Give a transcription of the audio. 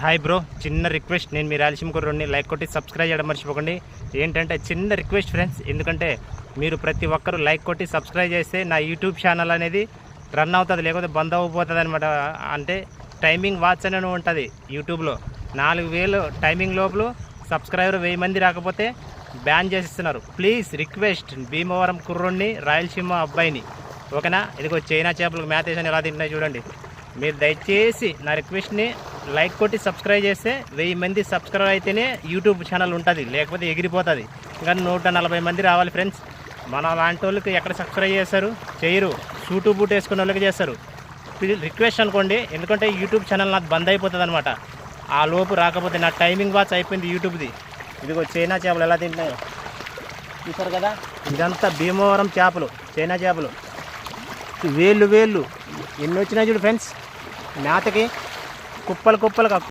Hi bro, చిన్న request. నేను మీ Rayalaseema కుర్రోడిని. Like కొట్టి సబ్స్క్రైబ్ చేయడం మర్చిపోకండి. ఏంటంటే చిన్న రిక్వెస్ట్ ఫ్రెండ్స్, ఎందుకంటే మీరు ప్రతి ఒక్కరు లైక్ కొట్టి సబ్స్క్రైబ్ చేస్తే నా యూట్యూబ్ ఛానల్ అనేది రన్ అవుతుంది, లేకపోతే బంద్ అవ్వబోతుంది అనమాట. అంటే టైమింగ్ వాచ్ అని ఉంటుంది యూట్యూబ్లో. 4000 టైమింగ్ లోపల సబ్స్క్రైబర్ 1000 మంది రాకపోతే బ్యాన్ చేసిస్తున్నారు. ప్లీజ్ రిక్వెస్ట్, భీమవరం కుర్రోడిని, రాయలసీమ అబ్బాయిని, ఓకేనా? ఇదిగో చైనా చేపలకు మేత వేసాను, ఎలా తింటున్నాయి చూడండి. మీరు దయచేసి నా రిక్వెస్ట్ని లైక్ కొట్టి సబ్స్క్రైబ్ చేస్తే 1000 మంది సబ్స్క్రైబ్ అయితేనే యూట్యూబ్ ఛానల్ ఉంటుంది, లేకపోతే ఎగిరిపోతుంది. ఇంకా 140 మంది రావాలి ఫ్రెండ్స్. మన లాంటి వాళ్ళకి ఎక్కడ సబ్స్క్రైబ్ చేస్తారు? చేయరు. సూటు బూట్ వేసుకున్న వాళ్ళకి చేస్తారు. రిక్వెస్ట్ అనుకోండి, ఎందుకంటే యూట్యూబ్ ఛానల్ నాకు బంద్ అయిపోతుంది అనమాట. ఆ లోపు రాకపోతే నా టైమింగ్ వాచ్ అయిపోయింది యూట్యూబ్ది. ఇదిగో చైనా చేపలు ఎలా తింటున్నాయో చూసారు కదా. ఇదంతా భీమవరం చేపలు, చైనా చేపలు. వేళ్ళు ఎన్ని వచ్చినాయి చూడు ఫ్రెండ్స్. మేతకి కుప్పలు కుప్పలు